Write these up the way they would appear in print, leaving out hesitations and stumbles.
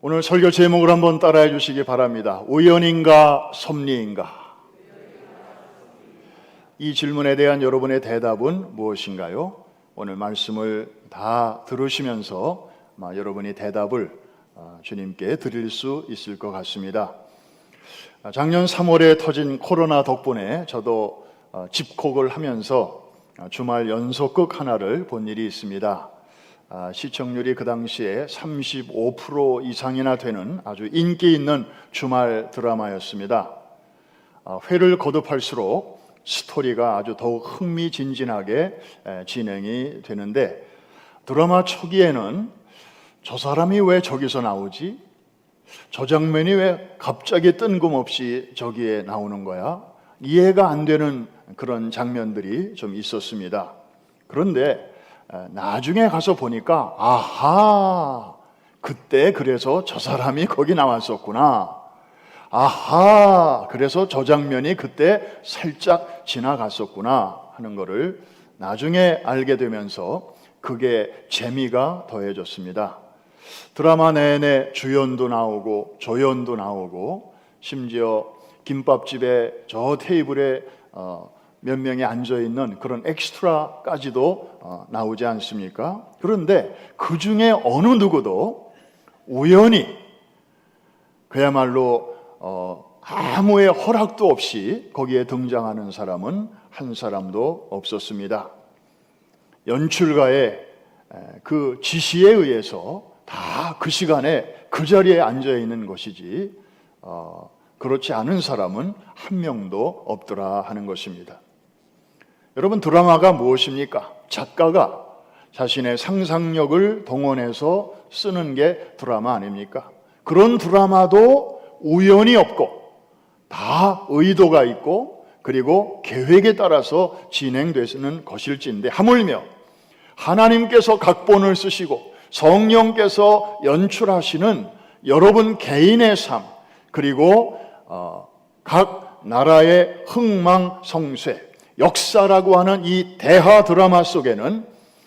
오늘 설교 제목을 한번 따라해 주시기 바랍니다. 우연인가 섭리인가? 이 질문에 대한 여러분의 대답은 무엇인가요? 오늘 말씀을 다 들으시면서 여러분이 대답을 주님께 드릴 수 있을 것 같습니다. 작년 3월에 터진 코로나 덕분에 저도 집콕을 하면서 주말 연속극 하나를 본 일이 있습니다. 시청률이 그 당시에 35% 이상이나 되는 아주 인기 있는 주말 드라마였습니다. 회를 거듭할수록 스토리가 아주 더욱 흥미진진하게 진행이 되는데, 드라마 초기에는 저 사람이 왜 저기서 나오지? 저 장면이 왜 갑자기 뜬금없이 저기에 나오는 거야? 이해가 안 되는 그런 장면들이 좀 있었습니다. 그런데 나중에 가서 보니까 아하, 그때 그래서 저 사람이 거기 나왔었구나. 아하, 그래서 저 장면이 그때 살짝 지나갔었구나 하는 거를 나중에 알게 되면서 그게 재미가 더해졌습니다. 드라마 내내 주연도 나오고 조연도 나오고, 심지어 김밥집에 저 테이블에 몇 명이 앉아있는 그런 엑스트라까지도 나오지 않습니까? 그런데 그 중에 어느 누구도 우연히, 그야말로 아무의 허락도 없이 거기에 등장하는 사람은 한 사람도 없었습니다. 연출가의 그 지시에 의해서 다 그 시간에 그 자리에 앉아있는 것이지, 그렇지 않은 사람은 한 명도 없더라 하는 것입니다. 여러분, 드라마가 무엇입니까? 작가가 자신의 상상력을 동원해서 쓰는 게 드라마 아닙니까? 그런 드라마도 우연이 없고 다 의도가 있고, 그리고 계획에 따라서 진행되는 것일진데, 하물며 하나님께서 각본을 쓰시고 성령께서 연출하시는 여러분 개인의 삶, 그리고 각 나라의 흥망성쇠, 역사라고 하는 이 대하 드라마 속에는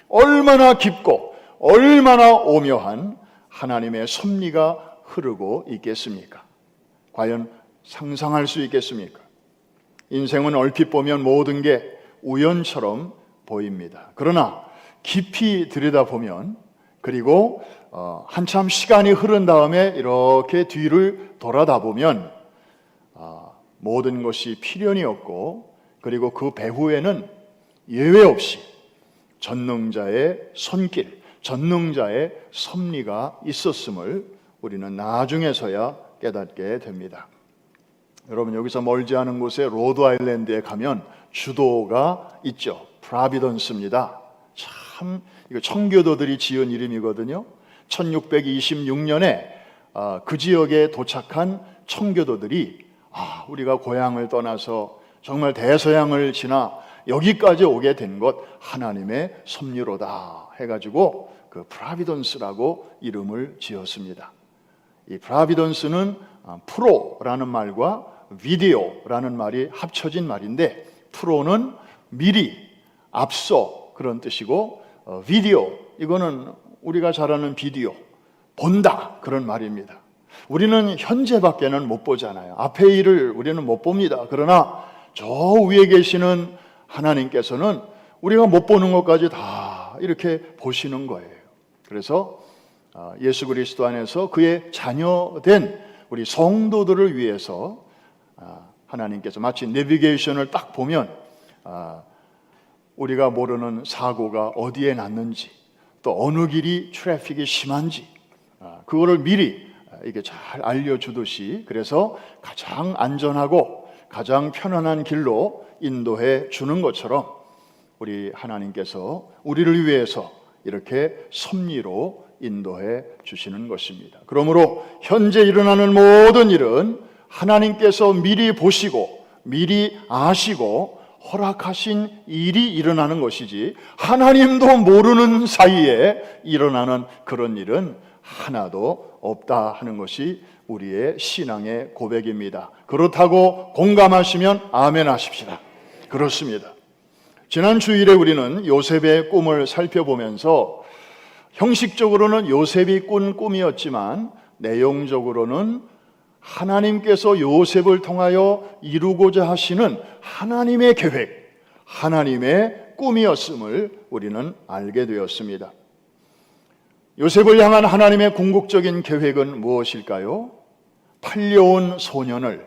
얼마나 깊고 얼마나 오묘한 하나님의 섭리가 흐르고 있겠습니까? 과연 상상할 수 있겠습니까? 인생은 얼핏 보면 모든 게 우연처럼 보입니다. 그러나 깊이 들여다보면, 그리고 한참 시간이 흐른 다음에 이렇게 뒤를 돌아다보면 모든 것이 필연이었고, 그리고 그 배후에는 예외 없이 전능자의 손길, 전능자의 섭리가 있었음을 우리는 나중에서야 깨닫게 됩니다. 여러분, 여기서 멀지 않은 곳에 로드 아일랜드에 가면 주도가 있죠. 프라비던스입니다. 참, 이거 청교도들이 지은 이름이거든요. 1626년에 그 지역에 도착한 청교도들이 우리가 고향을 떠나서 정말 대서양을 지나 여기까지 오게 된 것 하나님의 섭리로다 해가지고 그 프라비던스라고 이름을 지었습니다. 이 프라비던스는 프로라는 말과 비디오라는 말이 합쳐진 말인데, 프로는 미리, 앞서 그런 뜻이고, 비디오, 이거는 우리가 잘 아는 비디오, 본다 그런 말입니다. 우리는 현재밖에는 못 보잖아요. 앞의 일을 우리는 못 봅니다. 그러나 저 위에 계시는 하나님께서는 우리가 못 보는 것까지 다 이렇게 보시는 거예요. 그래서 예수 그리스도 안에서 그의 자녀된 우리 성도들을 위해서 하나님께서 마치 내비게이션을 딱 보면 우리가 모르는 사고가 어디에 났는지, 또 어느 길이 트래픽이 심한지, 그거를 미리 이게 잘 알려주듯이, 그래서 가장 안전하고 가장 편안한 길로 인도해 주는 것처럼 우리 하나님께서 우리를 위해서 이렇게 섭리로 인도해 주시는 것입니다. 그러므로 현재 일어나는 모든 일은 하나님께서 미리 보시고 미리 아시고 허락하신 일이 일어나는 것이지, 하나님도 모르는 사이에 일어나는 그런 일은 하나도 없다 하는 것이 우리의 신앙의 고백입니다. 그렇다고 공감하시면 아멘 하십시다. 그렇습니다. 지난 주일에 우리는 요셉의 꿈을 살펴보면서 형식적으로는 요셉이 꾼 꿈이었지만 내용적으로는 하나님께서 요셉을 통하여 이루고자 하시는 하나님의 계획, 하나님의 꿈이었음을 우리는 알게 되었습니다. 요셉을 향한 하나님의 궁극적인 계획은 무엇일까요? 팔려온 소년을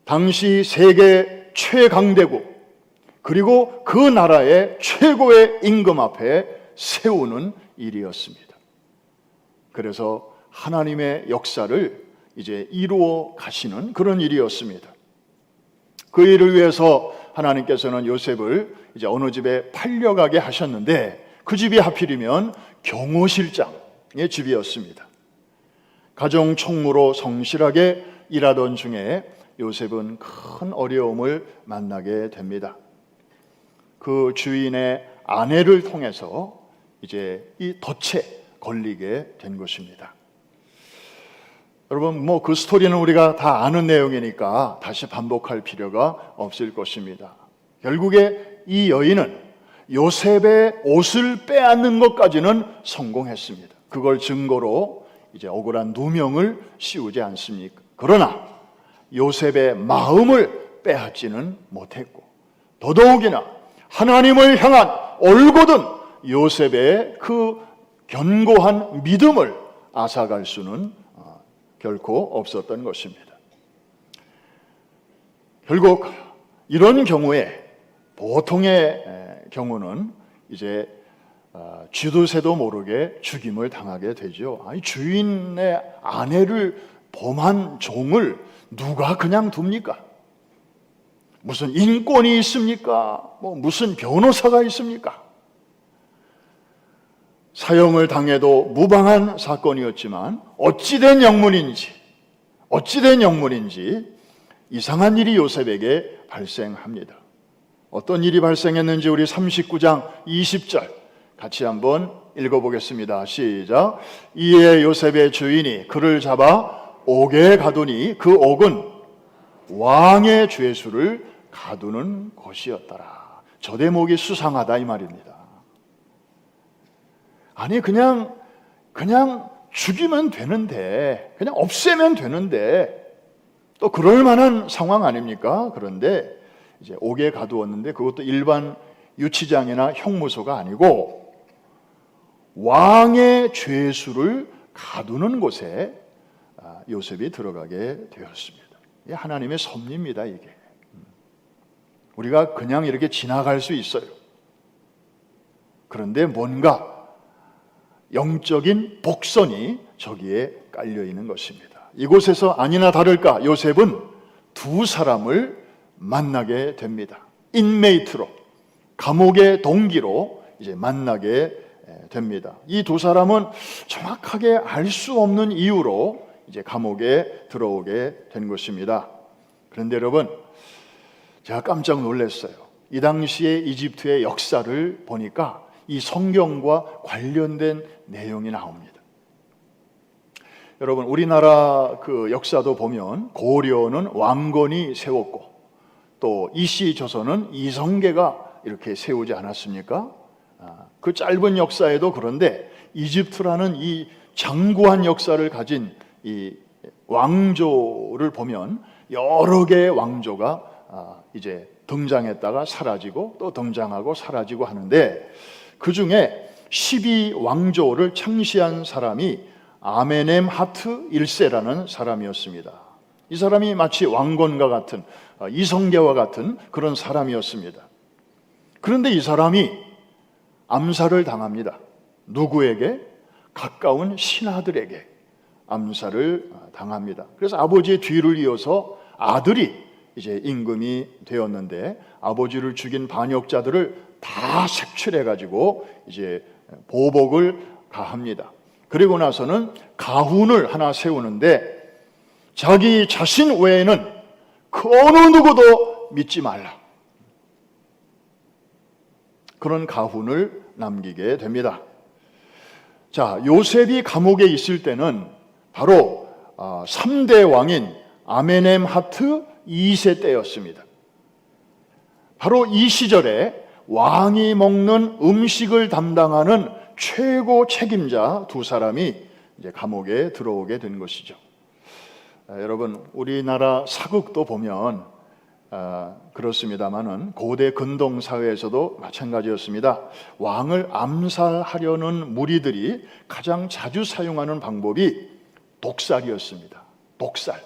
당시 세계 최강대국 그리고 그 나라의 최고의 임금 앞에 세우는 일이었습니다. 그래서 하나님의 역사를 이제 이루어 가시는 그런 일이었습니다. 그 일을 위해서 하나님께서는 요셉을 이제 어느 집에 팔려가게 하셨는데 그 집이 하필이면 경호실장의 집이었습니다. 가정 총무로 성실하게 일하던 중에 요셉은 큰 어려움을 만나게 됩니다. 그 주인의 아내를 통해서 이제 이 덫에 걸리게 된 것입니다. 여러분, 그 스토리는 우리가 다 아는 내용이니까 다시 반복할 필요가 없을 것입니다. 결국에 이 여인은 요셉의 옷을 빼앗는 것까지는 성공했습니다. 그걸 증거로 이제 억울한 누명을 씌우지 않습니까? 그러나 요셉의 마음을 빼앗지는 못했고 더더욱이나 하나님을 향한 올곧은 요셉의 그 견고한 믿음을 앗아갈 수는 결코 없었던 것입니다. 결국 이런 경우에 보통의 경우는 이제 쥐도 새도 모르게 죽임을 당하게 되죠. 아니, 주인의 아내를 범한 종을 누가 그냥 둡니까? 무슨 인권이 있습니까? 무슨 변호사가 있습니까? 사형을 당해도 무방한 사건이었지만 어찌된 영문인지 이상한 일이 요셉에게 발생합니다. 어떤 일이 발생했는지 우리 39장 20절 같이 한번 읽어보겠습니다. 시작. 이에 요셉의 주인이 그를 잡아 옥에 가두니 그 옥은 왕의 죄수를 가두는 곳이었더라. 저 대목이 수상하다 이 말입니다. 아니 그냥 죽이면 되는데, 그냥 없애면 되는데 또 그럴 만한 상황 아닙니까? 그런데 이제 옥에 가두었는데 그것도 일반 유치장이나 형무소가 아니고 왕의 죄수를 가두는 곳에 요셉이 들어가게 되었습니다. 이게 하나님의 섭리입니다. 이게 우리가 그냥 이렇게 지나갈 수 있어요. 그런데 뭔가 영적인 복선이 저기에 깔려 있는 것입니다. 이곳에서 아니나 다를까 요셉은 두 사람을 만나게 됩니다. 인메이트로, 감옥의 동기로 이제 만나게 됩니다. 이 두 사람은 정확하게 알 수 없는 이유로 이제 감옥에 들어오게 된 것입니다. 그런데 여러분, 제가 깜짝 놀랐어요. 이 당시에 이집트의 역사를 보니까 이 성경과 관련된 내용이 나옵니다. 여러분, 우리나라 그 역사도 보면 고려는 왕건이 세웠고 또 이씨 조선은 이성계가 이렇게 세우지 않았습니까? 그 짧은 역사에도 그런데 이집트라는 이 장구한 역사를 가진 이 왕조를 보면 여러 개의 왕조가 이제 등장했다가 사라지고 또 등장하고 사라지고 하는데 그 중에 12왕조를 창시한 사람이 아메넴하트 1세라는 사람이었습니다. 이 사람이 마치 왕건과 같은 이성계와 같은 그런 사람이었습니다. 그런데 이 사람이 암살을 당합니다. 누구에게? 가까운 신하들에게 암살을 당합니다. 그래서 아버지의 뒤를 이어서 아들이 이제 임금이 되었는데 아버지를 죽인 반역자들을 다 색출해 가지고 이제 보복을 가합니다. 그리고 나서는 가훈을 하나 세우는데 자기 자신 외에는 그 어느 누구도 믿지 말라. 그런 가훈을 남기게 됩니다. 자, 요셉이 감옥에 있을 때는 바로 3대 왕인 아메넴하트 2세 때였습니다. 바로 이 시절에 왕이 먹는 음식을 담당하는 최고 책임자 두 사람이 이제 감옥에 들어오게 된 것이죠. 여러분, 우리나라 사극도 보면 그렇습니다만은 고대 근동 사회에서도 마찬가지였습니다. 왕을 암살하려는 무리들이 가장 자주 사용하는 방법이 독살이었습니다. 독살.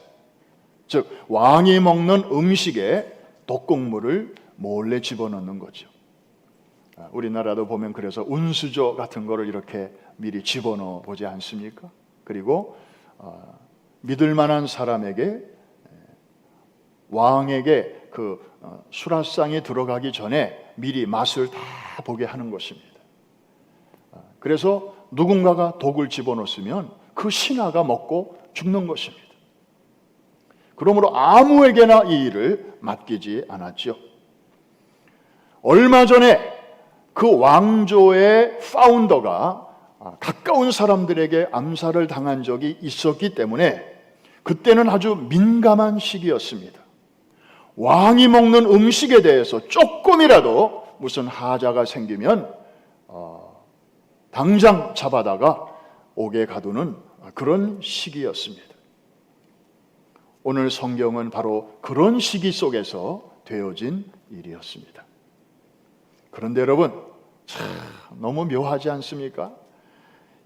즉 왕이 먹는 음식에 독극물을 몰래 집어넣는 거죠. 우리나라도 보면 그래서 운수저 같은 거를 이렇게 미리 집어넣어 보지 않습니까? 그리고 믿을 만한 사람에게, 왕에게 그 수라상이 들어가기 전에 미리 맛을 다 보게 하는 것입니다. 그래서 누군가가 독을 집어넣었으면 그 신하가 먹고 죽는 것입니다. 그러므로 아무에게나 이 일을 맡기지 않았죠. 얼마 전에 그 왕조의 파운더가 가까운 사람들에게 암살을 당한 적이 있었기 때문에 그때는 아주 민감한 시기였습니다. 왕이 먹는 음식에 대해서 조금이라도 무슨 하자가 생기면 당장 잡아다가 옥에 가두는 그런 시기였습니다. 오늘 성경은 바로 그런 시기 속에서 되어진 일이었습니다. 그런데 여러분, 참 너무 묘하지 않습니까?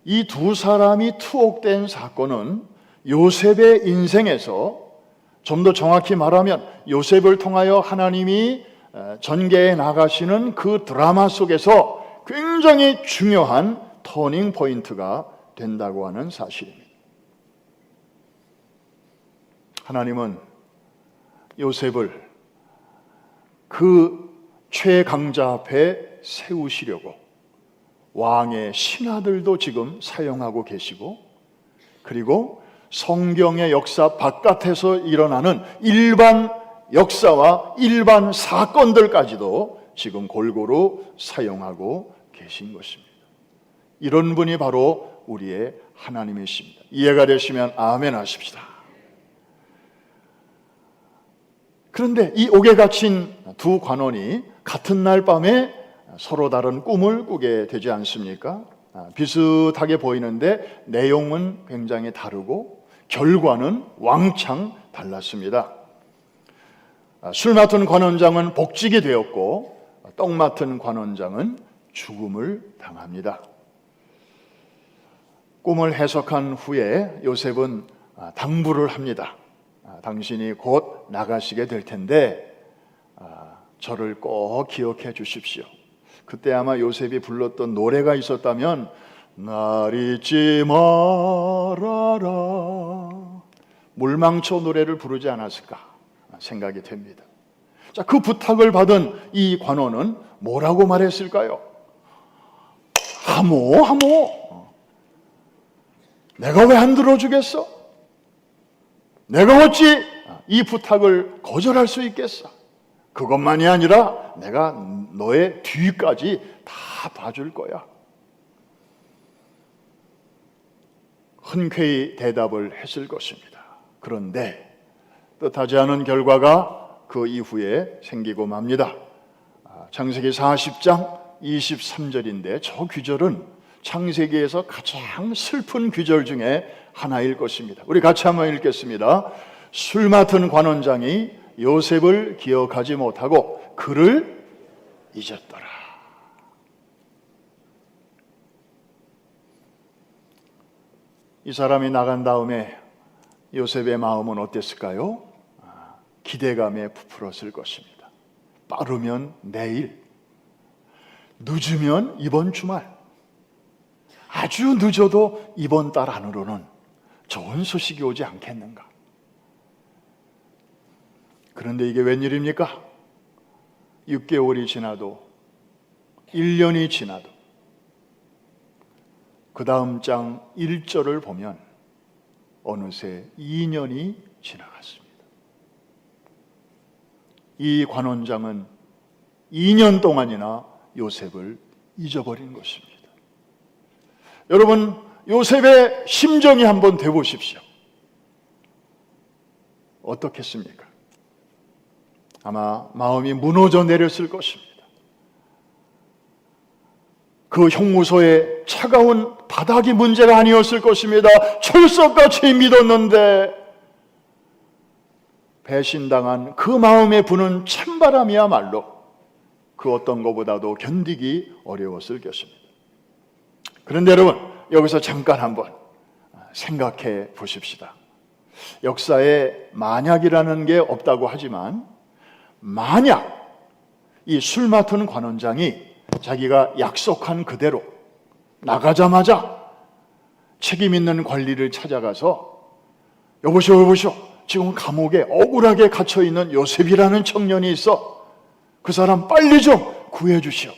이 두 사람이 투옥된 사건은 요셉의 인생에서, 좀 더 정확히 말하면 요셉을 통하여 하나님이 전개해 나가시는 그 드라마 속에서 굉장히 중요한 터닝 포인트가 된다고 하는 사실입니다. 하나님은 요셉을 그 최강자 앞에 세우시려고 왕의 신하들도 지금 사용하고 계시고, 그리고 성경의 역사 바깥에서 일어나는 일반 역사와 일반 사건들까지도 지금 골고루 사용하고 계신 것입니다. 이런 분이 바로 우리의 하나님이십니다. 이해가 되시면 아멘 하십시다. 그런데 이 옥에 갇힌 두 관원이 같은 날 밤에 서로 다른 꿈을 꾸게 되지 않습니까? 비슷하게 보이는데 내용은 굉장히 다르고 결과는 왕창 달랐습니다. 술 맡은 관원장은 복직이 되었고 떡 맡은 관원장은 죽음을 당합니다. 꿈을 해석한 후에 요셉은 당부를 합니다. 당신이 곧 나가시게 될 텐데 저를 꼭 기억해 주십시오. 그때 아마 요셉이 불렀던 노래가 있었다면 날 잊지 말아라, 물망초 노래를 부르지 않았을까 생각이 됩니다. 자, 그 부탁을 받은 이 관원은 뭐라고 말했을까요? 하모 내가 왜 안 들어주겠어? 내가 어찌 이 부탁을 거절할 수 있겠어? 그것만이 아니라 내가 너의 뒤까지 다 봐줄 거야. 흔쾌히 대답을 했을 것입니다. 그런데 뜻하지 않은 결과가 그 이후에 생기고 맙니다. 창세기 40장 23절인데 저 규절은 창세기에서 가장 슬픈 규절 중에 하나일 것입니다. 우리 같이 한번 읽겠습니다. 술 맡은 관원장이 요셉을 기억하지 못하고 그를 잊었더라. 이 사람이 나간 다음에 요셉의 마음은 어땠을까요? 기대감에 부풀었을 것입니다. 빠르면 내일, 늦으면 이번 주말, 아주 늦어도 이번 달 안으로는 좋은 소식이 오지 않겠는가? 그런데 이게 웬일입니까? 6개월이 지나도 1년이 지나도 그 다음 장 1절을 보면 어느새 2년이 지나갔습니다. 이 관원장은 2년 동안이나 요셉을 잊어버린 것입니다. 여러분, 요셉의 심정이 한번 되보십시오. 어떻겠습니까? 아마 마음이 무너져 내렸을 것입니다. 그 형무소의 차가운 가닥이 문제가 아니었을 것입니다. 철석같이 믿었는데 배신당한 그 마음에 부는 찬바람이야말로 그 어떤 것보다도 견디기 어려웠을 것입니다. 그런데 여러분, 여기서 잠깐 한번 생각해 보십시다. 역사에 만약이라는 게 없다고 하지만 만약 이 술 맡은 관원장이 자기가 약속한 그대로 나가자마자 책임 있는 관리를 찾아가서 여보시오, 지금 감옥에 억울하게 갇혀있는 요셉이라는 청년이 있어. 그 사람 빨리 좀 구해 주시오.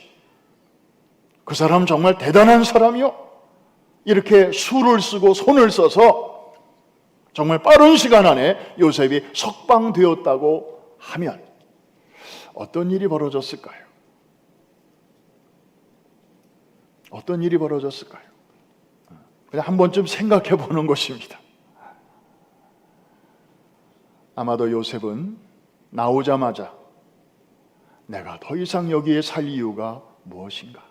그 사람 정말 대단한 사람이요. 이렇게 수를 쓰고 손을 써서 정말 빠른 시간 안에 요셉이 석방되었다고 하면 어떤 일이 벌어졌을까요? 어떤 일이 벌어졌을까요? 그냥 한 번쯤 생각해 보는 것입니다. 아마도 요셉은 나오자마자 내가 더 이상 여기에 살 이유가 무엇인가?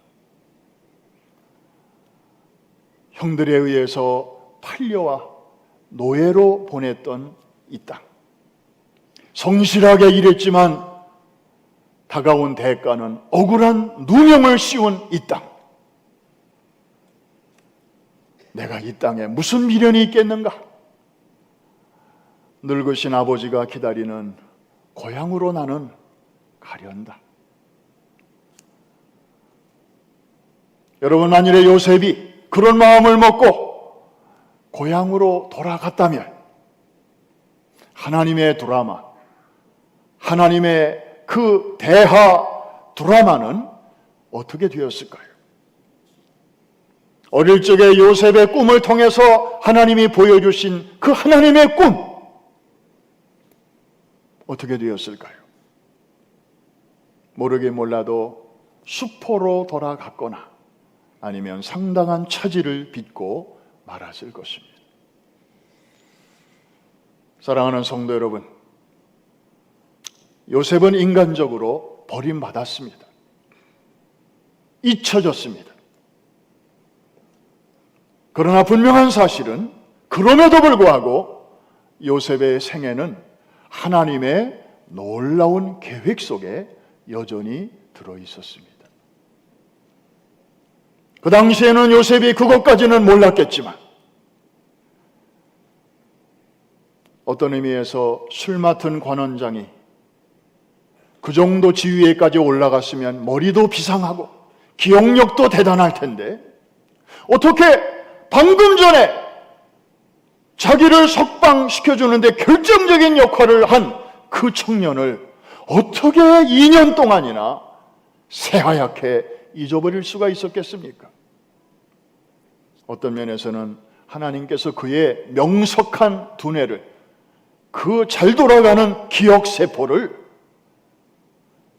형들에 의해서 팔려와 노예로 보냈던 이 땅. 성실하게 일했지만 다가온 대가는 억울한 누명을 씌운 이 땅. 내가 이 땅에 무슨 미련이 있겠는가? 늙으신 아버지가 기다리는 고향으로 나는 가련다. 여러분, 만일에 요셉이 그런 마음을 먹고 고향으로 돌아갔다면 하나님의 드라마, 하나님의 그 대하 드라마는 어떻게 되었을까요? 어릴 적에 요셉의 꿈을 통해서 하나님이 보여주신 그 하나님의 꿈 어떻게 되었을까요? 모르긴 몰라도 수포로 돌아갔거나 아니면 상당한 차질을 빚고 말았을 것입니다. 사랑하는 성도 여러분, 요셉은 인간적으로 버림받았습니다. 잊혀졌습니다. 그러나 분명한 사실은 그럼에도 불구하고 요셉의 생애는 하나님의 놀라운 계획 속에 여전히 들어있었습니다. 그 당시에는 요셉이 그것까지는 몰랐겠지만 어떤 의미에서 술 맡은 관원장이 그 정도 지위에까지 올라갔으면 머리도 비상하고 기억력도 대단할 텐데 어떻게 방금 전에 자기를 석방시켜주는데 결정적인 역할을 한 그 청년을 어떻게 2년 동안이나 새하얗게 잊어버릴 수가 있었겠습니까? 어떤 면에서는 하나님께서 그의 명석한 두뇌를, 그 잘 돌아가는 기억세포를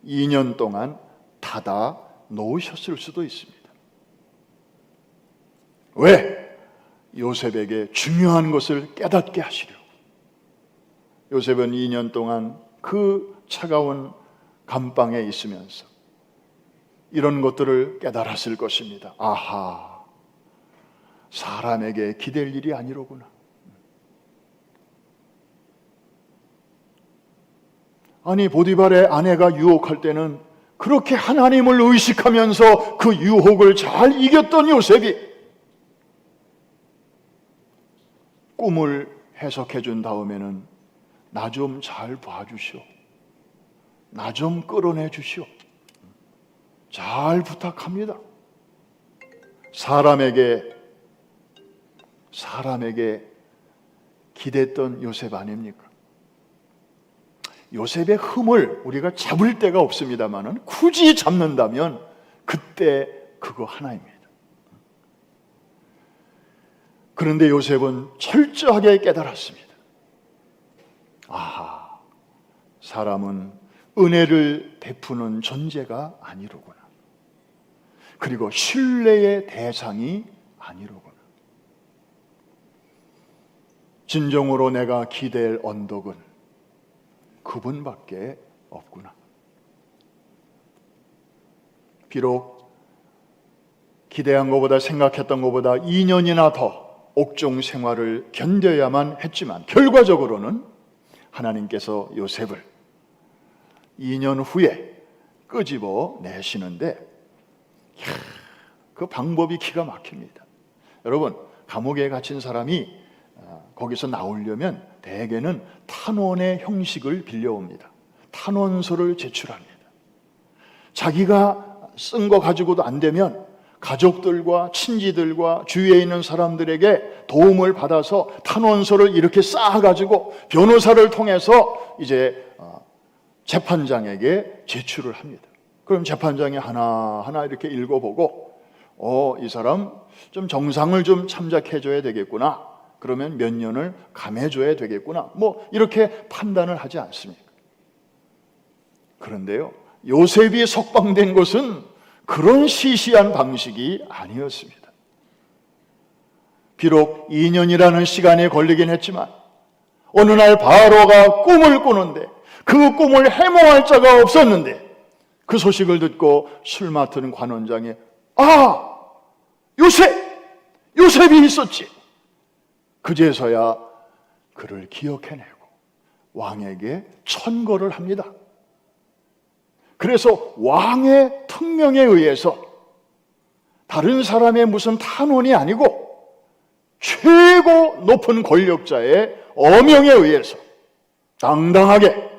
2년 동안 닫아 놓으셨을 수도 있습니다. 왜? 요셉에게 중요한 것을 깨닫게 하시려고. 요셉은 2년 동안 그 차가운 감방에 있으면서 이런 것들을 깨달았을 것입니다. 아하, 사람에게 기댈 일이 아니로구나. 아니, 보디발의 아내가 유혹할 때는 그렇게 하나님을 의식하면서 그 유혹을 잘 이겼던 요셉이 꿈을 해석해 준 다음에는 나 좀 잘 봐주시오. 나 좀 끌어내 주시오. 잘 부탁합니다. 사람에게 기댔던 요셉 아닙니까? 요셉의 흠을 우리가 잡을 데가 없습니다만은 굳이 잡는다면 그때 그거 하나입니다. 그런데 요셉은 철저하게 깨달았습니다. 아하, 사람은 은혜를 베푸는 존재가 아니로구나. 그리고 신뢰의 대상이 아니로구나. 진정으로 내가 기댈 언덕은 그분밖에 없구나. 비록 기대한 것보다 생각했던 것보다 2년이나 더 옥중 생활을 견뎌야만 했지만 결과적으로는 하나님께서 요셉을 2년 후에 끄집어 내시는데 그 방법이 기가 막힙니다. 여러분, 감옥에 갇힌 사람이 거기서 나오려면 대개는 탄원의 형식을 빌려옵니다. 탄원서를 제출합니다. 자기가 쓴 거 가지고도 안 되면 가족들과 친지들과 주위에 있는 사람들에게 도움을 받아서 탄원서를 이렇게 쌓아가지고 변호사를 통해서 이제 재판장에게 제출을 합니다. 그럼 재판장이 하나하나 이렇게 읽어보고 이 사람 좀 정상을 좀 참작해줘야 되겠구나. 그러면 몇 년을 감해줘야 되겠구나. 뭐 이렇게 판단을 하지 않습니까? 그런데요, 요셉이 석방된 것은 그런 시시한 방식이 아니었습니다. 비록 2년이라는 시간이 걸리긴 했지만 어느 날 바로가 꿈을 꾸는데 그 꿈을 해몽할 자가 없었는데 그 소식을 듣고 술 맡은 관원장이 요셉이 있었지. 그제서야 그를 기억해내고 왕에게 천거를 합니다. 그래서 왕의 특명에 의해서 다른 사람의 무슨 탄원이 아니고 최고 높은 권력자의 어명에 의해서 당당하게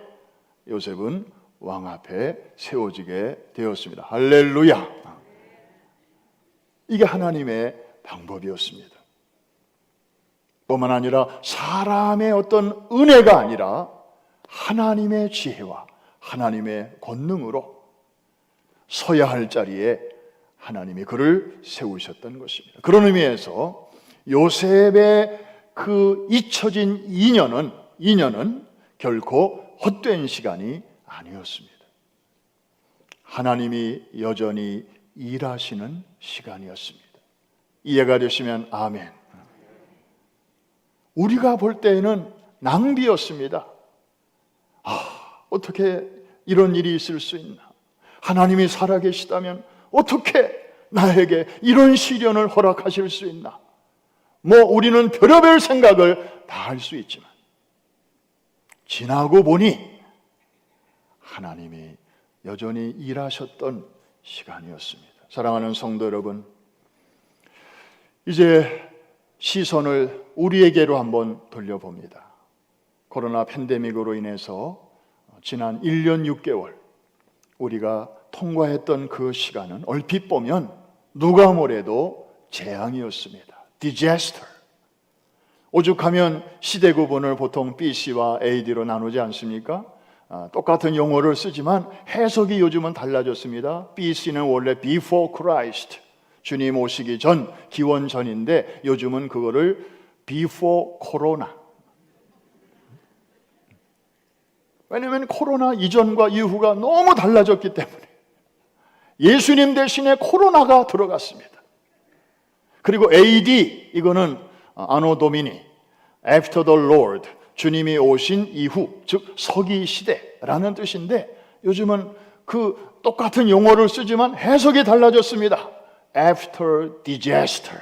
요셉은 왕 앞에 세워지게 되었습니다. 할렐루야! 이게 하나님의 방법이었습니다. 뿐만 아니라 사람의 어떤 은혜가 아니라 하나님의 지혜와 하나님의 권능으로 서야 할 자리에 하나님이 그를 세우셨던 것입니다. 그런 의미에서 요셉의 그 잊혀진 2년은 결코 헛된 시간이 아니었습니다. 하나님이 여전히 일하시는 시간이었습니다. 이해가 되시면 아멘. 우리가 볼 때에는 낭비였습니다. 어떻게 이런 일이 있을 수 있나? 하나님이 살아계시다면 어떻게 나에게 이런 시련을 허락하실 수 있나? 우리는 별의별 생각을 다 할 수 있지만 지나고 보니 하나님이 여전히 일하셨던 시간이었습니다. 사랑하는 성도 여러분, 이제 시선을 우리에게로 한번 돌려봅니다. 코로나 팬데믹으로 인해서 지난 1년 6개월 우리가 통과했던 그 시간은 얼핏 보면 누가 뭐래도 재앙이었습니다. disaster. 오죽하면 시대 구분을 보통 BC와 AD로 나누지 않습니까? 똑같은 용어를 쓰지만 해석이 요즘은 달라졌습니다. BC는 원래 before Christ, 주님 오시기 전, 기원 전인데 요즘은 그거를 before Corona. 왜냐하면 코로나 이전과 이후가 너무 달라졌기 때문에 예수님 대신에 코로나가 들어갔습니다. 그리고 AD, 이거는 Anno Domini, After the Lord, 주님이 오신 이후, 즉 서기 시대라는 뜻인데 요즘은 그 똑같은 용어를 쓰지만 해석이 달라졌습니다. After disaster.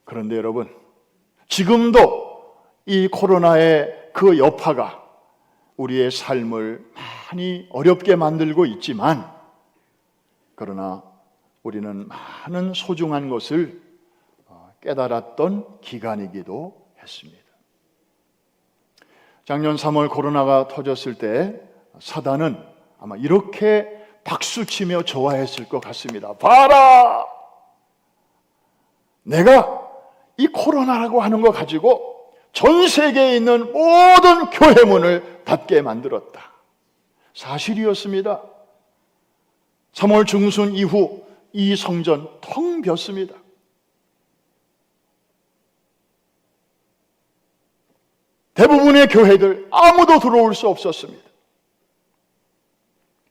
그런데 여러분, 지금도 이 코로나의 그 여파가 우리의 삶을 많이 어렵게 만들고 있지만, 그러나 우리는 많은 소중한 것을 깨달았던 기간이기도 했습니다. 작년 3월 코로나가 터졌을 때 사단은 아마 이렇게 박수치며 좋아했을 것 같습니다. 봐라! 내가 이 코로나라고 하는 거 가지고 전 세계에 있는 모든 교회 문을 닫게 만들었다. 사실이었습니다. 3월 중순 이후 이 성전 텅 비었습니다. 대부분의 교회들 아무도 들어올 수 없었습니다.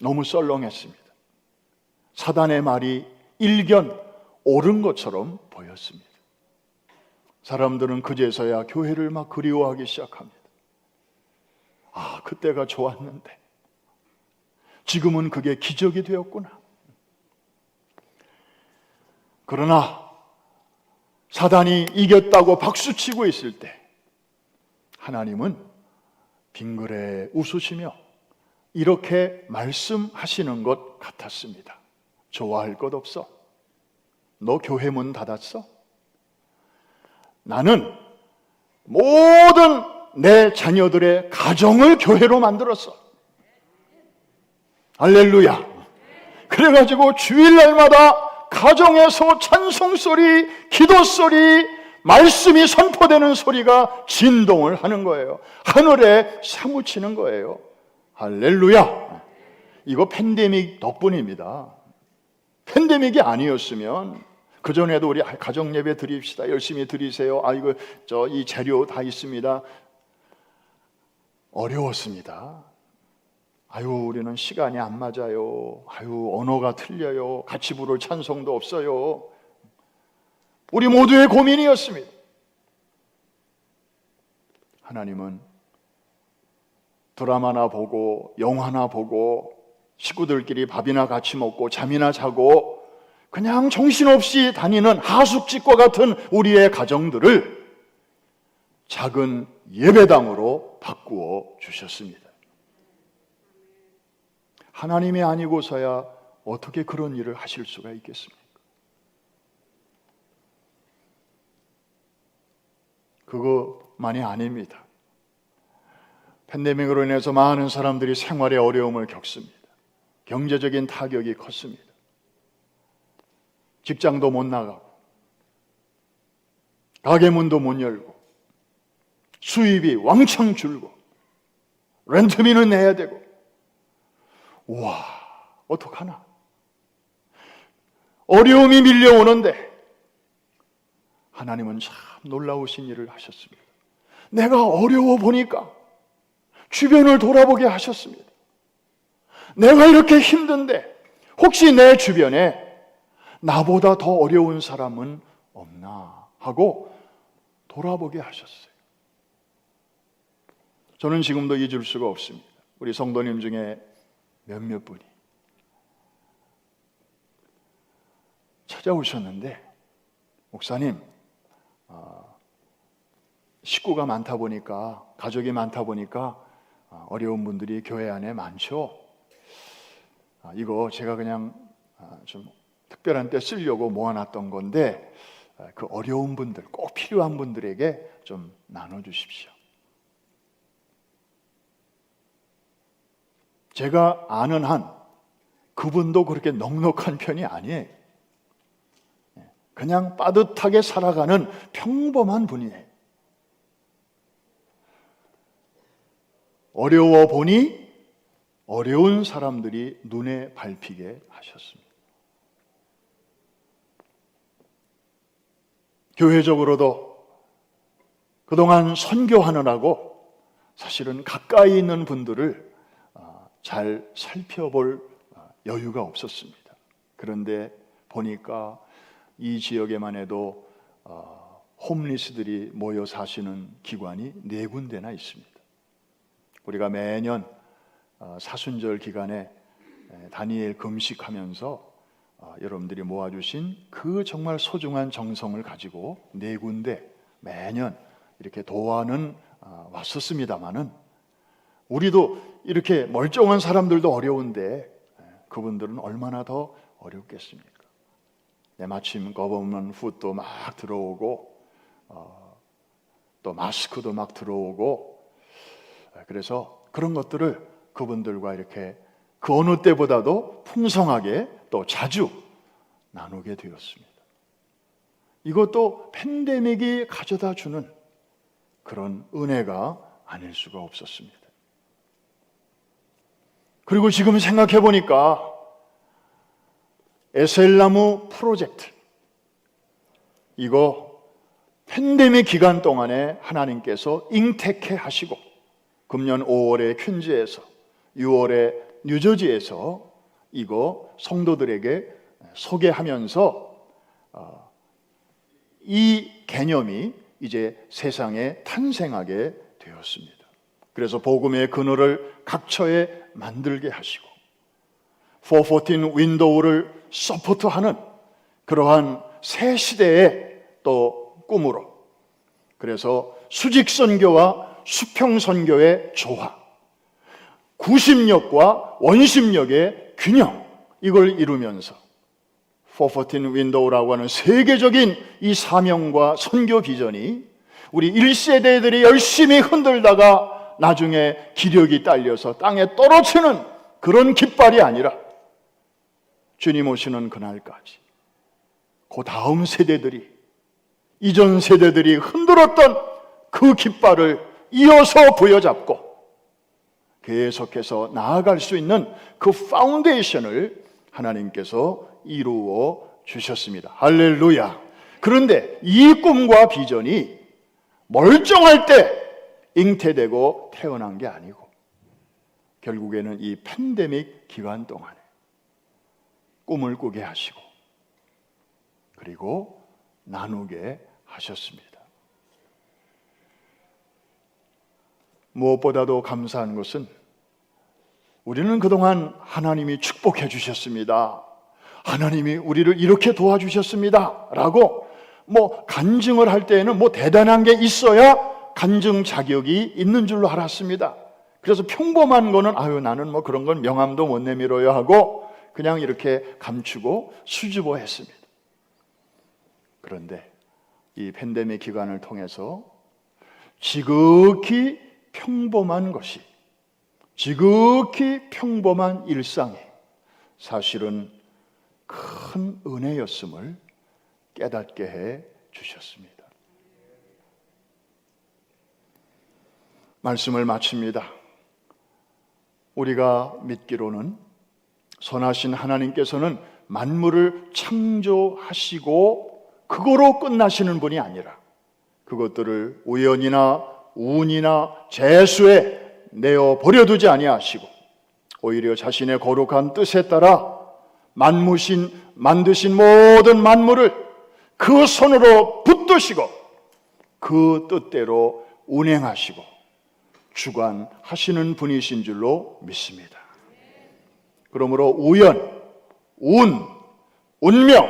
너무 썰렁했습니다. 사단의 말이 일견 옳은 것처럼 보였습니다. 사람들은 그제서야 교회를 막 그리워하기 시작합니다. 그때가 좋았는데, 지금은 그게 기적이 되었구나. 그러나 사단이 이겼다고 박수치고 있을 때 하나님은 빙그레 웃으시며 이렇게 말씀하시는 것 같았습니다. 좋아할 것 없어? 너 교회 문 닫았어? 나는 모든 내 자녀들의 가정을 교회로 만들었어. 할렐루야. 그래가지고 주일날마다 가정에서 찬송소리, 기도소리, 말씀이 선포되는 소리가 진동을 하는 거예요. 하늘에 사무치는 거예요. 할렐루야. 이거 팬데믹 덕분입니다. 팬데믹이 아니었으면 그전에도 우리 가정 예배 드립시다. 열심히 드리세요. 이거 이 재료 다 있습니다. 어려웠습니다. 우리는 시간이 안 맞아요. 언어가 틀려요. 같이 부를 찬송도 없어요. 우리 모두의 고민이었습니다. 하나님은 드라마나 보고 영화나 보고 식구들끼리 밥이나 같이 먹고 잠이나 자고 그냥 정신없이 다니는 하숙집과 같은 우리의 가정들을 작은 예배당으로 바꾸어 주셨습니다. 하나님이 아니고서야 어떻게 그런 일을 하실 수가 있겠습니까? 그거만이 아닙니다. 팬데믹으로 인해서 많은 사람들이 생활에 어려움을 겪습니다. 경제적인 타격이 컸습니다. 직장도 못 나가고 가게 문도 못 열고 수입이 왕창 줄고 렌트비는 내야 되고 우와 어떡하나. 어려움이 밀려오는데 하나님은 참 놀라우신 일을 하셨습니다. 내가 어려워 보니까 주변을 돌아보게 하셨습니다. 내가 이렇게 힘든데 혹시 내 주변에 나보다 더 어려운 사람은 없나 하고 돌아보게 하셨어요. 저는 지금도 잊을 수가 없습니다. 우리 성도님 중에 몇몇 분이 찾아오셨는데 목사님 식구가 많다 보니까 가족이 많다 보니까 어려운 분들이 교회 안에 많죠. 이거 제가 그냥 좀 특별한 때 쓰려고 모아놨던 건데 그 어려운 분들 꼭 필요한 분들에게 좀 나눠주십시오. 제가 아는 한 그분도 그렇게 넉넉한 편이 아니에요. 그냥 빠듯하게 살아가는 평범한 분이에요. 어려워 보니 어려운 사람들이 눈에 밟히게 하셨습니다. 교회적으로도 그동안 선교하느라고 사실은 가까이 있는 분들을 잘 살펴볼 여유가 없었습니다. 그런데 보니까 이 지역에만 해도 홈리스들이 모여 사시는 기관이 4군데나 있습니다. 우리가 매년 사순절 기간에 다니엘 금식하면서 여러분들이 모아주신 그 정말 소중한 정성을 가지고 4군데 매년 이렇게 도와는 왔었습니다마는 우리도 이렇게 멀쩡한 사람들도 어려운데 그분들은 얼마나 더 어렵겠습니까? 마침 거버먼 훗도 막 들어오고 또 마스크도 막 들어오고 그래서 그런 것들을 그분들과 이렇게 그 어느 때보다도 풍성하게 또 자주 나누게 되었습니다. 이것도 팬데믹이 가져다 주는 그런 은혜가 아닐 수가 없었습니다. 그리고 지금 생각해 보니까 에셀나무 프로젝트 이거 팬데믹 기간 동안에 하나님께서 잉태케 하시고 금년 5월에 퀸즈에서 6월에 뉴저지에서 이거 성도들에게 소개하면서 이 개념이 이제 세상에 탄생하게 되었습니다. 그래서 복음의 그늘을 각처에 만들게 하시고 414 윈도우를 서포트하는 그러한 새 시대의 또 꿈으로, 그래서 수직 선교와 수평 선교의 조화, 구심력과 원심력의 균형, 이걸 이루면서 414 윈도우라고 하는 세계적인 이 사명과 선교 비전이 우리 1세대들이 열심히 흔들다가 나중에 기력이 딸려서 땅에 떨어지는 그런 깃발이 아니라 주님 오시는 그날까지 그 다음 세대들이, 이전 세대들이 흔들었던 그 깃발을 이어서 부여잡고 계속해서 나아갈 수 있는 그 파운데이션을 하나님께서 이루어 주셨습니다. 할렐루야. 그런데 이 꿈과 비전이 멀쩡할 때 잉태되고 태어난 게 아니고 결국에는 이 팬데믹 기간 동안에 꿈을 꾸게 하시고 그리고 나누게 하셨습니다. 무엇보다도 감사한 것은 우리는 그동안 하나님이 축복해 주셨습니다, 하나님이 우리를 이렇게 도와주셨습니다 라고 간증을 할 때에는 대단한 게 있어야 간증 자격이 있는 줄로 알았습니다. 그래서 평범한 거는 나는 그런 건 명함도 못 내밀어요 하고 그냥 이렇게 감추고 수줍어했습니다. 그런데 이 팬데믹 기간을 통해서 지극히 평범한 것이, 지극히 평범한 일상이 사실은 큰 은혜였음을 깨닫게 해 주셨습니다. 말씀을 마칩니다. 우리가 믿기로는 선하신 하나님께서는 만물을 창조하시고 그거로 끝나시는 분이 아니라 그것들을 우연이나 운이나 재수에 내어 버려두지 아니하시고 오히려 자신의 거룩한 뜻에 따라 만드신 모든 만물을 그 손으로 붙드시고 그 뜻대로 운행하시고 주관하시는 분이신 줄로 믿습니다. 그러므로 우연, 운, 운명,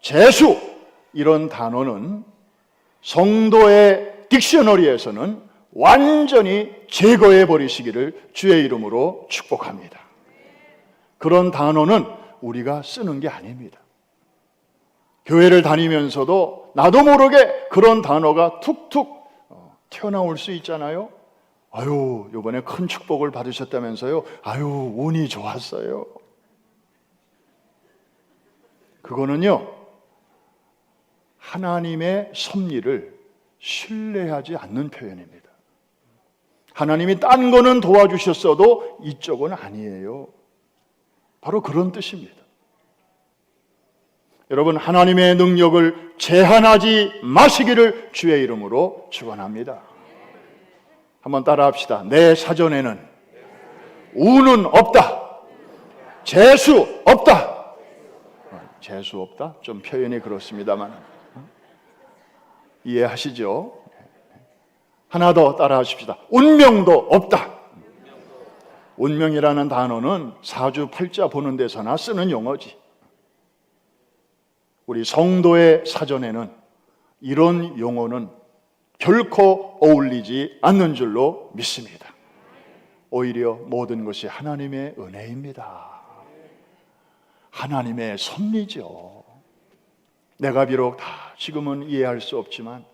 재수 이런 단어는 성도의 딕셔너리에서는 완전히 제거해 버리시기를 주의 이름으로 축복합니다. 그런 단어는 우리가 쓰는 게 아닙니다. 교회를 다니면서도 나도 모르게 그런 단어가 툭툭 튀어나올 수 있잖아요. 아유, 이번에 큰 축복을 받으셨다면서요. 아유, 운이 좋았어요. 그거는요, 하나님의 섭리를 신뢰하지 않는 표현입니다. 하나님이 딴 거는 도와주셨어도 이쪽은 아니에요. 바로 그런 뜻입니다. 여러분, 하나님의 능력을 제한하지 마시기를 주의 이름으로 축원합니다. 한번 따라합시다. 내 사전에는 운은 없다. 재수 없다. 재수 없다? 좀 표현이 그렇습니다만 이해하시죠? 하나 더 따라하십시다. 운명도 없다. 운명이라는 단어는 사주팔자 보는 데서나 쓰는 용어지. 우리 성도의 사전에는 이런 용어는 결코 어울리지 않는 줄로 믿습니다. 오히려 모든 것이 하나님의 은혜입니다. 하나님의 섭리죠. 내가 비록 다 지금은 이해할 수 없지만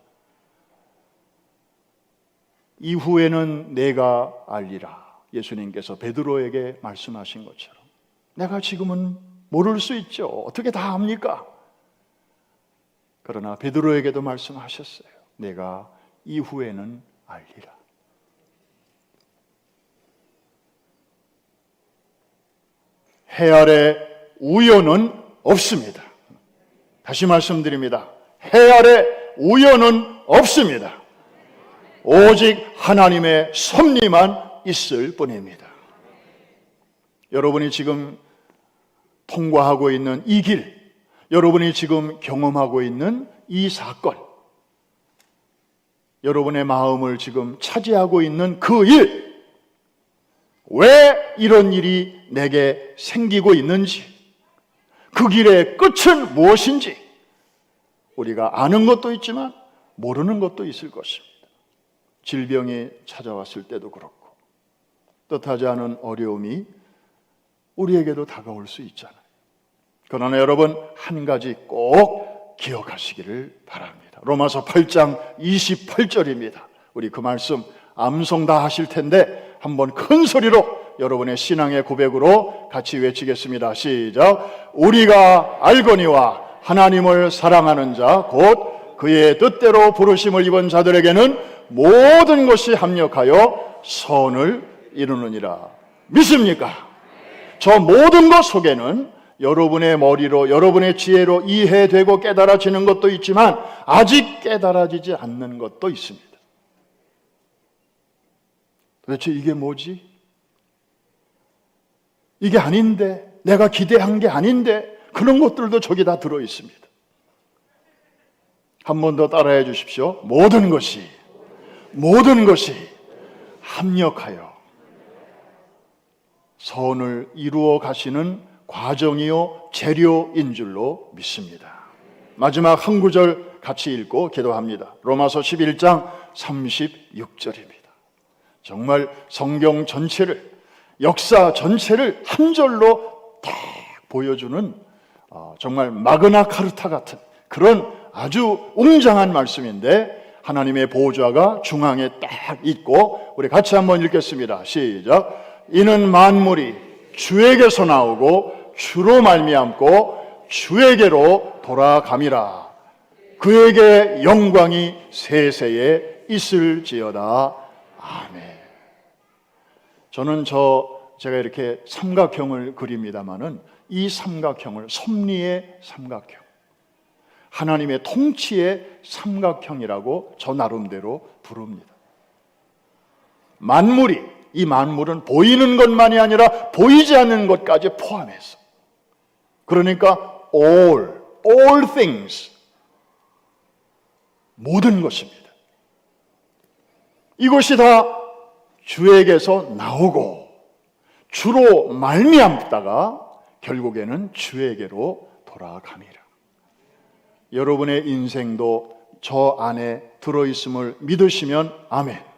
이후에는 내가 알리라. 예수님께서 베드로에게 말씀하신 것처럼 내가 지금은 모를 수 있죠. 어떻게 다 압니까? 그러나 베드로에게도 말씀하셨어요. 내가 이후에는 알리라. 해 아래 우연은 없습니다. 다시 말씀드립니다. 해 아래 우연은 없습니다. 오직 하나님의 섭리만 있을 뿐입니다. 여러분이 지금 통과하고 있는 이 길, 여러분이 지금 경험하고 있는 이 사건, 여러분의 마음을 지금 차지하고 있는 그 일, 왜 이런 일이 내게 생기고 있는지, 그 길의 끝은 무엇인지 우리가 아는 것도 있지만 모르는 것도 있을 것입니다. 질병이 찾아왔을 때도 그렇고 뜻하지 않은 어려움이 우리에게도 다가올 수 있잖아요. 그러나 여러분, 한 가지 꼭 기억하시기를 바랍니다. 로마서 8장 28절입니다. 우리 그 말씀 암송 다 하실 텐데 한번 큰 소리로 여러분의 신앙의 고백으로 같이 외치겠습니다. 시작. 우리가 알거니와 하나님을 사랑하는 자 곧 그의 뜻대로 부르심을 입은 자들에게는 모든 것이 합력하여 선을 이루느니라. 믿습니까? 저 모든 것 속에는 여러분의 머리로, 여러분의 지혜로 이해되고 깨달아지는 것도 있지만 아직 깨달아지지 않는 것도 있습니다. 도대체 이게 뭐지? 이게 아닌데, 내가 기대한 게 아닌데, 그런 것들도 저기 다 들어있습니다. 한 번 더 따라해 주십시오. 모든 것이 합력하여 선을 이루어 가시는 과정이요 재료인 줄로 믿습니다. 마지막 한 구절 같이 읽고 기도합니다. 로마서 11장 36절입니다. 정말 성경 전체를, 역사 전체를 한 절로 딱 보여주는 정말 마그나 카르타 같은 그런 아주 웅장한 말씀인데 하나님의 보좌가 중앙에 딱 있고 우리 같이 한번 읽겠습니다. 시작. 이는 만물이 주에게서 나오고 주로 말미암고 주에게로 돌아감이라. 그에게 영광이 세세에 있을지어다. 아멘. 저는 제가 이렇게 삼각형을 그립니다마는 이 삼각형을 섭리의 삼각형, 하나님의 통치의 삼각형이라고 저 나름대로 부릅니다. 이 만물은 보이는 것만이 아니라 보이지 않는 것까지 포함해서, 그러니까 all things, 모든 것입니다. 이것이 다 주에게서 나오고 주로 말미암다가 결국에는 주에게로 돌아갑니다. 여러분의 인생도 저 안에 들어있음을 믿으시면 아멘.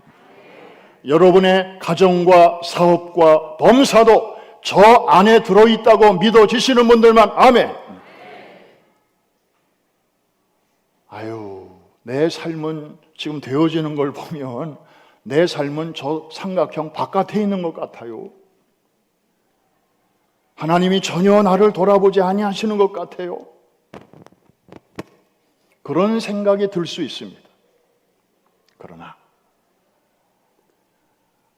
여러분의 가정과 사업과 범사도 저 안에 들어있다고 믿어지시는 분들만 아멘. 아유, 내 삶은 지금 되어지는 걸 보면 내 삶은 저 삼각형 바깥에 있는 것 같아요. 하나님이 전혀 나를 돌아보지 아니하시는 것 같아요. 그런 생각이 들 수 있습니다. 그러나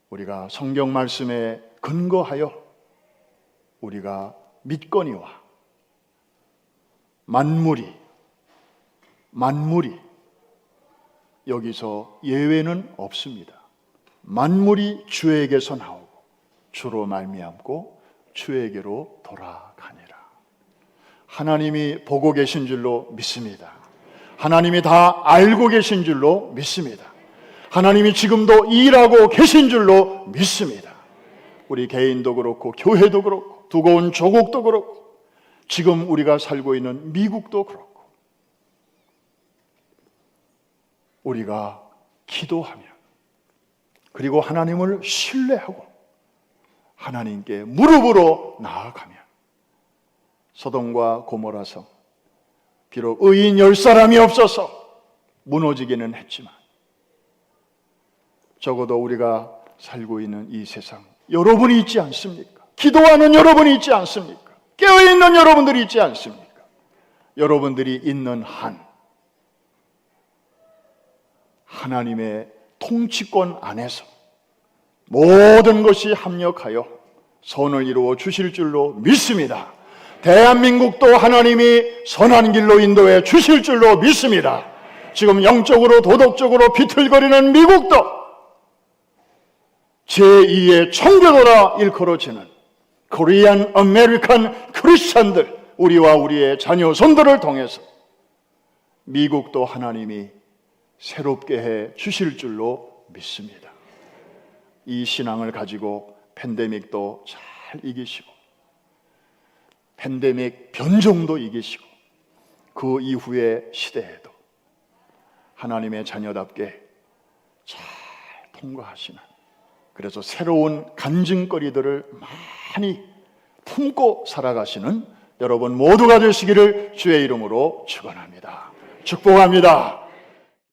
우리가 성경 말씀에 근거하여 우리가 믿거니와 만물이 여기서 예외는 없습니다. 만물이 주에게서 나오고 주로 말미암고 주에게로 돌아가니라. 하나님이 보고 계신 줄로 믿습니다. 하나님이 다 알고 계신 줄로 믿습니다. 하나님이 지금도 일하고 계신 줄로 믿습니다. 우리 개인도 그렇고 교회도 그렇고 두고 온 조국도 그렇고 지금 우리가 살고 있는 미국도 그렇고 우리가 기도하며 그리고 하나님을 신뢰하고 하나님께 무릎으로 나아가며 소돔과 고모라성 비록 의인 10사람이 없어서 무너지기는 했지만 적어도 우리가 살고 있는 이 세상 여러분이 있지 않습니까? 기도하는 여러분이 있지 않습니까? 깨어있는 여러분들이 있지 않습니까? 여러분들이 있는 한 하나님의 통치권 안에서 모든 것이 합력하여 선을 이루어 주실 줄로 믿습니다. 대한민국도 하나님이 선한 길로 인도해 주실 줄로 믿습니다. 지금 영적으로 도덕적으로 비틀거리는 미국도 제2의 청교도라 일컬어지는 코리안 아메리칸 크리스찬들, 우리와 우리의 자녀손들을 통해서 미국도 하나님이 새롭게 해 주실 줄로 믿습니다. 이 신앙을 가지고 팬데믹도 잘 이기시고 팬데믹 변종도 이기시고 그 이후의 시대에도 하나님의 자녀답게 잘 통과하시는, 그래서 새로운 간증거리들을 많이 품고 살아가시는 여러분 모두가 되시기를 주의 이름으로 축원합니다. 축복합니다.